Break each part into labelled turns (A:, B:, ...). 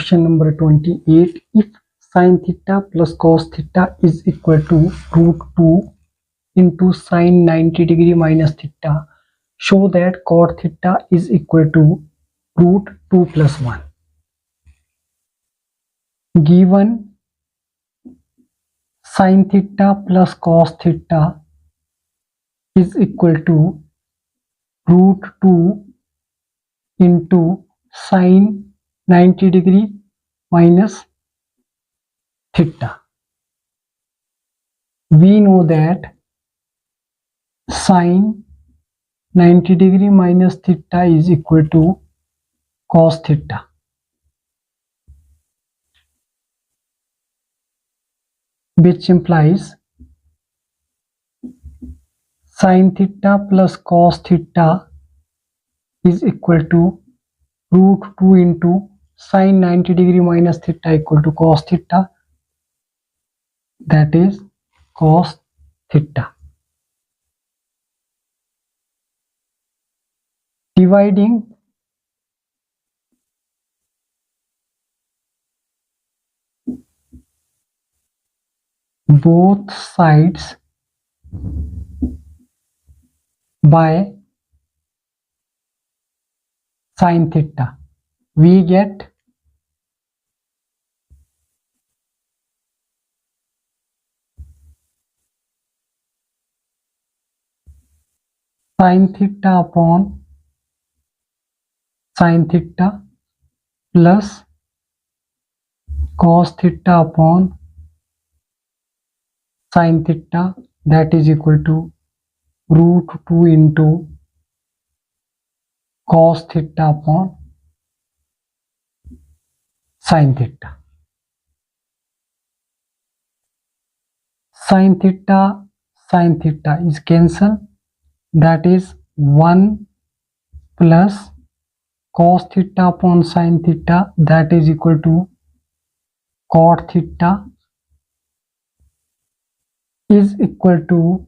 A: Question number 28. If sin theta plus cos theta is equal to root 2 into sin 90 degree minus theta, show that cot theta is equal to root 2 plus 1. Given sin theta plus cos theta is equal to root 2 into sin 90 degree minus theta. We know that sin 90 degree minus theta is equal to cos theta. Which implies sin theta plus cos theta is equal to root 2 into sin 90 degree minus theta equal to cos theta, that is cos theta. Dividing both sides by sin theta, we get sin theta upon sin theta plus cos theta upon sin theta, that is equal to root 2 into cos theta upon sin theta. Sin theta is cancelled, that is 1 plus cos theta upon sin theta, that is equal to cot theta, is equal to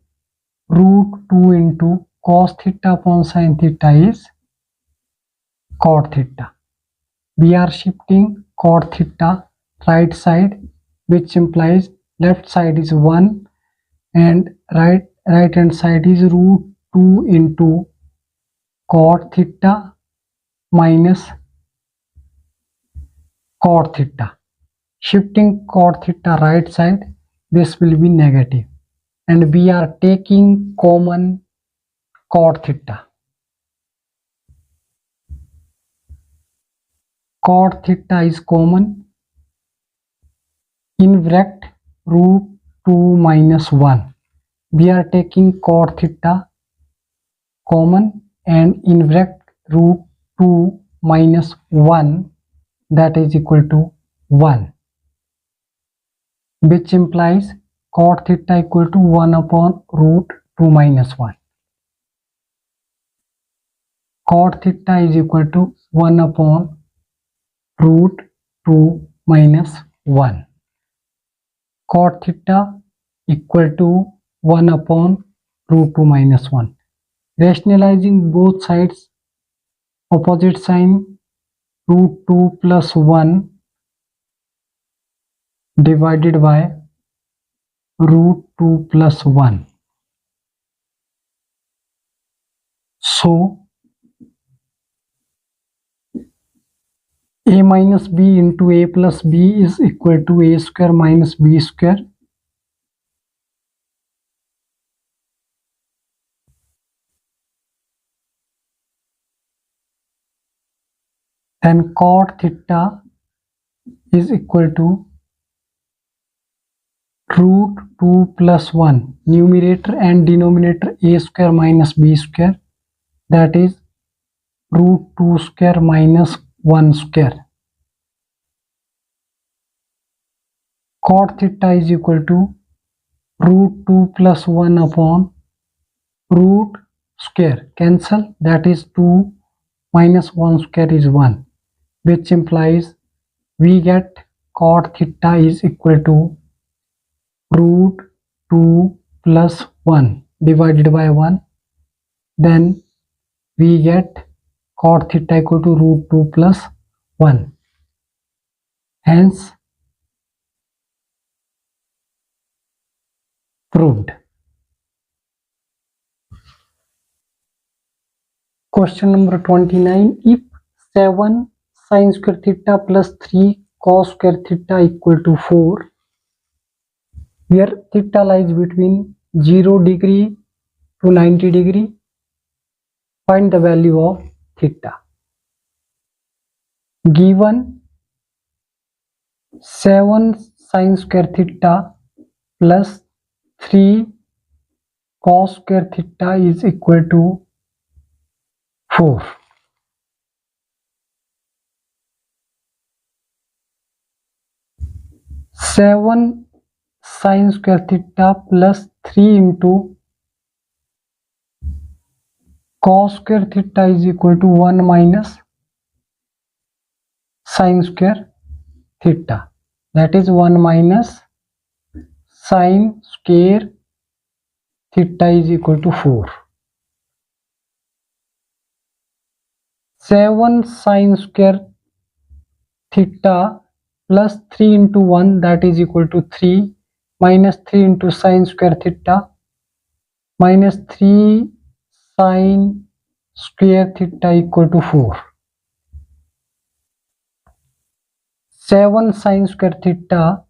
A: root 2 into cos theta upon sin theta is cot theta. We are shifting cot theta right side, which implies left side is 1 and right hand side is root 2 into cot theta minus cot theta. Shifting cot theta right side, this will be negative, and we are taking common cot theta. Cot theta is common, in bracket root 2 minus 1. We are taking cot theta common, and in bracket root 2 minus 1, that is equal to 1, which implies cot theta equal to 1 upon root 2 minus 1. Cot theta is equal to 1 upon root 2 minus 1. Cot theta equal to 1 upon root 2 minus 1. Rationalizing both sides, opposite sign root 2 plus 1 divided by root 2 plus 1. So a minus b into a plus b is equal to a square minus b square. Then cot theta is equal to root 2 plus 1, numerator and denominator a square minus b square, that is root 2 square minus 1 square. Cot theta is equal to root 2 plus 1 upon root square, cancel, that is 2 minus 1 square is 1, which implies we get cot theta is equal to root 2 plus 1 divided by 1. Then we get cot theta equal to root 2 plus 1. hence proved. Question number 29. If 7 sin square theta plus 3 cos square theta equal to 4, where theta lies between 0 degree to 90 degree, find the value of theta. Given 7 sin square theta plus 3 cos square theta is equal to 4. Seven sin square theta plus 3 into cos square theta is equal to 1 minus sin square theta. That is 1 minus sin square theta is equal to 4. 7 sin square theta plus 3 into 1, that is equal to 3, minus 3 into sin square theta minus 3 sin square theta equal to 4. 7 sin square theta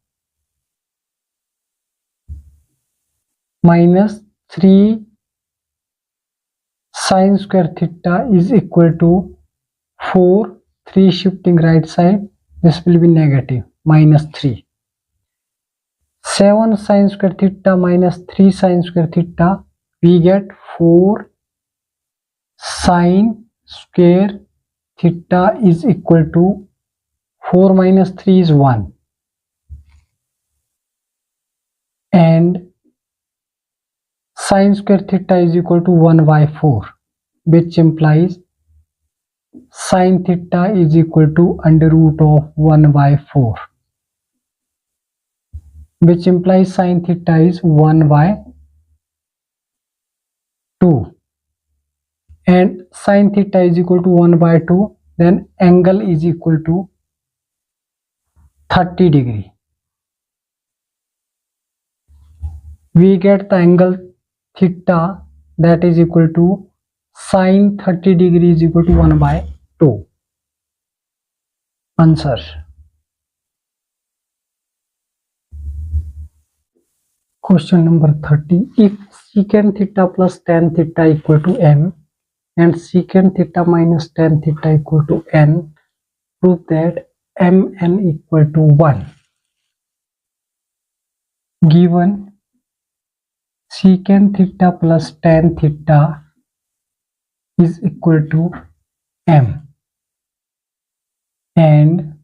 A: minus 3 sin square theta is equal to 4. 3 shifting right side, this will be negative, minus 3. 7 sin square theta minus 3 sin square theta, we get 4 sin square theta is equal to 4 minus 3 is 1, and sin square theta is equal to 1 by 4, which implies sin theta is equal to under root of 1 by 4, which implies sin theta is 1 by 2, and sin theta is equal to 1 by 2, then angle is equal to 30 degree. We get the angle theta, that is equal to sin 30 degree is equal to 1 by 2. Answer. Question number 30. If secant theta plus tan theta equal to m and secant theta minus tan theta equal to n, prove that mn equal to 1. Given secant theta plus tan theta is equal to m and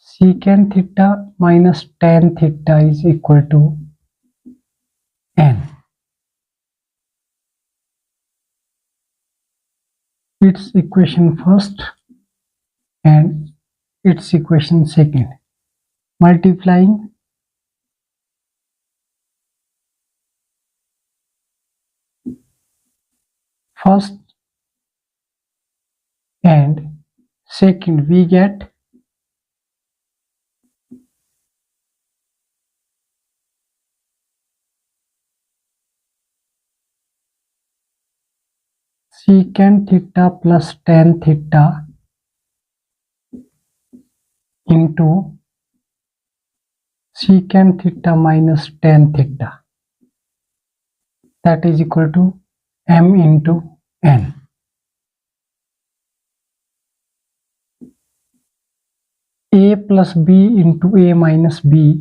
A: secant theta minus tan theta is equal to n. Its equation first and its equation second. Multiplying first and second, we get secant theta plus tan theta into secant theta minus tan theta, that is equal to m into n. A plus b into a minus b,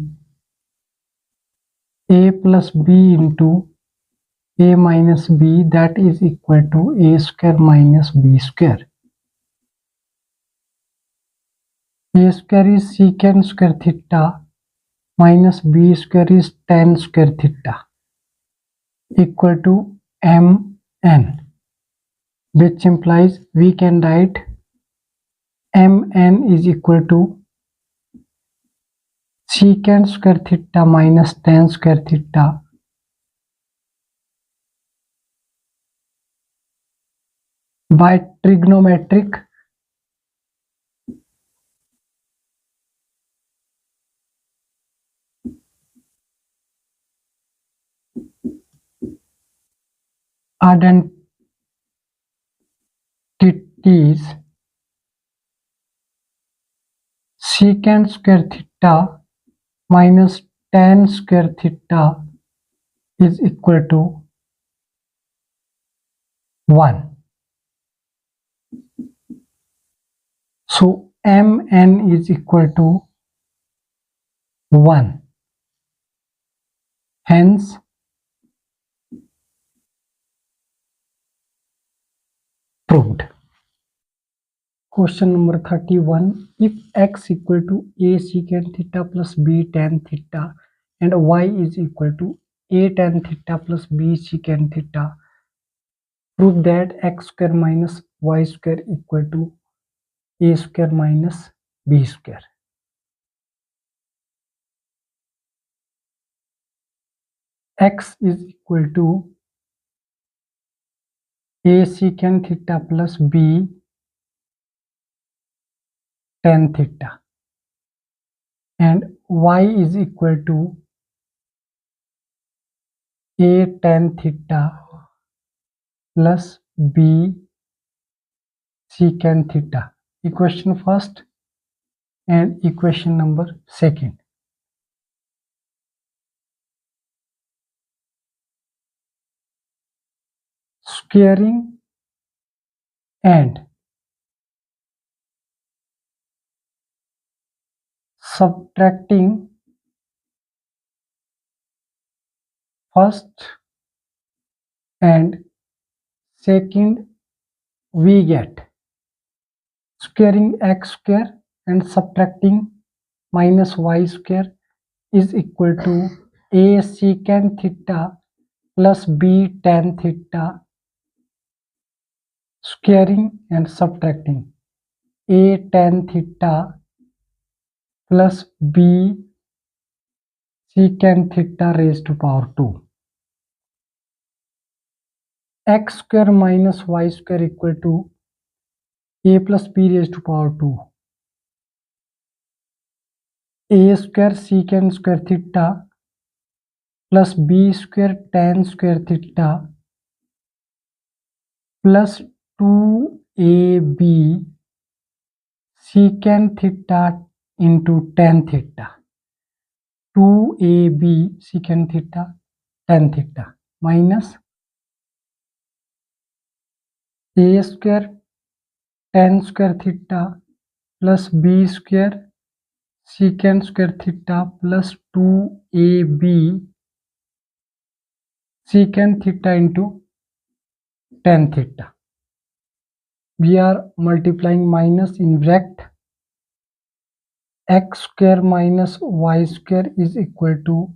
A: a plus b into a minus b, that is equal to a square minus b square. A square is secant square theta minus b square is tan square theta equal to mn, which implies we can write mn is equal to secant square theta minus tan square theta by trigonometric identities secant square theta minus tan square theta is equal to 1. So mn is equal to 1. Hence proved. Question number 31. If x equal to a secant theta plus b tan theta and y is equal to a tan theta plus b secant theta, prove that x square minus y square equal to a square minus b square. X is equal to a secant theta plus b tan theta and y is equal to a tan theta plus b secant theta. Equation first and equation number second. Squaring and subtracting first and second, we get squaring x square and subtracting minus y square is equal to a secant theta plus b tan theta. Squaring and subtracting a tan theta plus b secant theta raised to power 2. X square minus y square equal to a plus b raised to power 2. A square secant square theta plus b square tan square theta plus 2ab secant theta into tan theta. 2ab secant theta tan theta minus a square tan square theta plus b square secant square theta plus 2ab secant theta into tan theta. We are multiplying minus in bracket. X square minus y square is equal to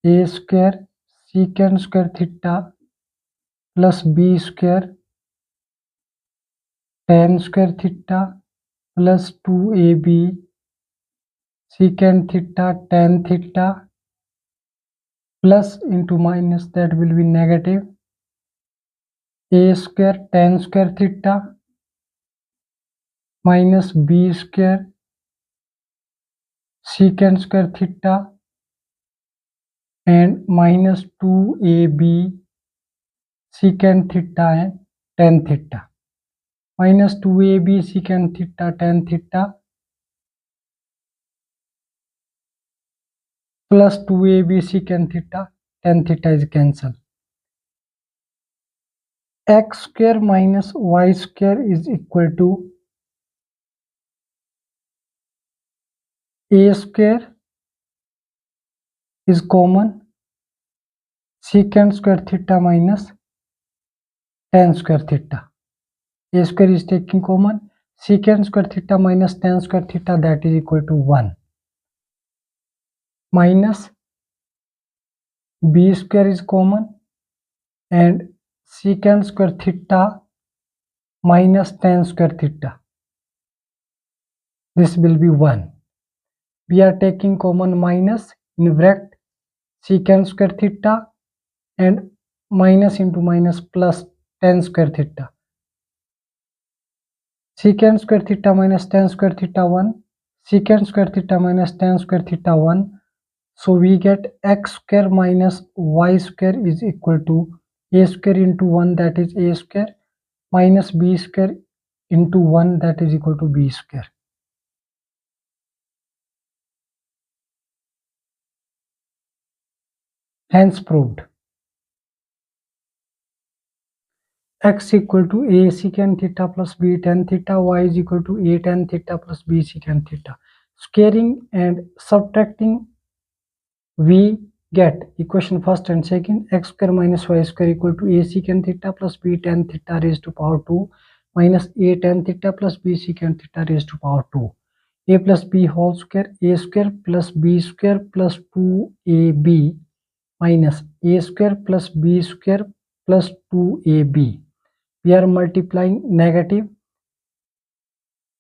A: a square secant square theta plus b square tan square theta plus 2ab secant theta tan theta plus into minus, that will be negative a square tan square theta minus b square secant square theta and minus 2ab secant theta and tan theta minus 2ab secant theta tan theta plus 2ab secant theta tan theta is cancelled. X square minus y square is equal to a square is common secant square theta minus tan square theta. A square is taking common secant square theta minus tan square theta, that is equal to 1 minus b square is common and secant square theta minus tan square theta, this will be 1. We are taking common minus in bracket secant square theta and minus into minus plus tan square theta. Secant square theta minus tan square theta 1, secant square theta minus tan square theta 1. So we get x square minus y square is equal to a square into 1 that is a square minus b square into 1 that is equal to b square. Hence proved. X equal to a secant theta plus b tan theta, y is equal to a tan theta plus b secant theta. Squaring and subtracting, we get equation first and second. X square minus y square equal to a secant theta plus b tan theta raised to power 2 minus a tan theta plus b secant theta raised to power 2. A plus b whole square, a square plus b square plus 2ab minus a square plus b square plus 2ab. We are multiplying negative.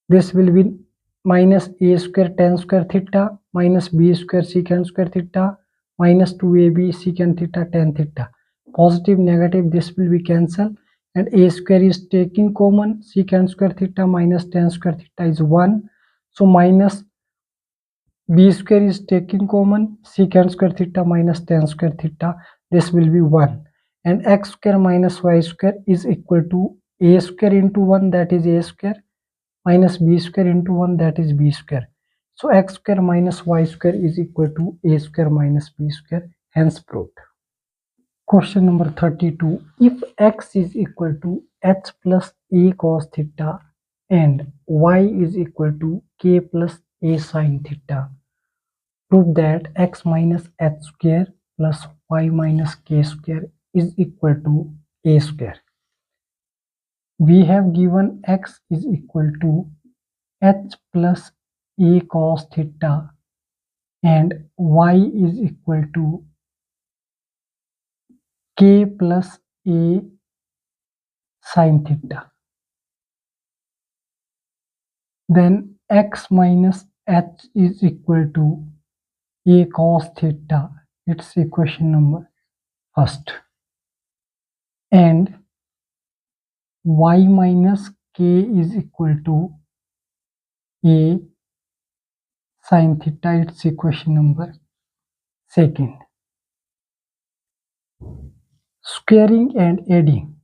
A: This will be minus a square tan square theta minus b square secant square theta minus 2ab secant theta tan theta. Positive negative, this will be cancelled, and a square is taking common. Secant square theta minus tan square theta is 1. So minus b square is taking common. Secant square theta minus tan square theta, this will be 1. And x square minus y square is equal to a square into 1 that is a square minus b square into 1 that is b square. So x square minus y square is equal to a square minus b square, hence proved. Question number 32. If x is equal to h plus a cos theta and y is equal to k plus a sin theta, prove that x minus h square plus y minus k square is equal to a square. We have given x is equal to h plus a cos theta and y is equal to k plus a sin theta. Then x minus h is equal to a cos theta. It's equation number first. And y minus k is equal to a sin theta. It's equation number second. Squaring and adding.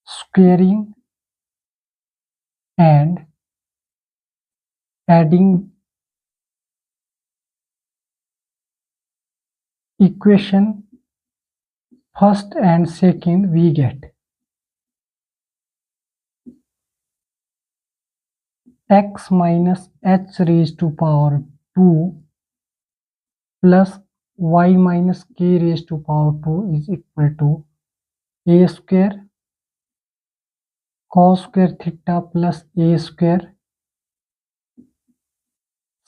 A: Squaring and adding equation first and second, we get x minus h raised to power 2 plus y minus k raised to power 2 is equal to a square cos square theta plus a square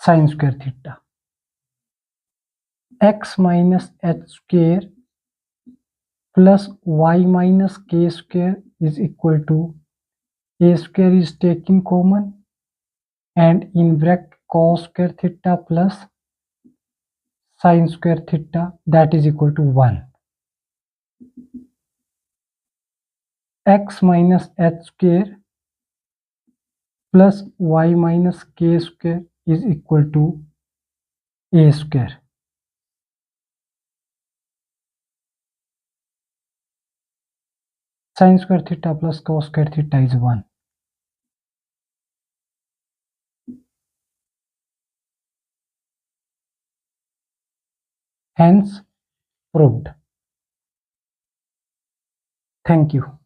A: sin square theta. X minus h square plus y minus k square is equal to a square is taking common and in bracket cos square theta plus sin square theta, that is equal to 1. X minus h square plus y minus k square is equal to a square. Sin square theta plus cos square theta is 1. Hence proved. Thank you.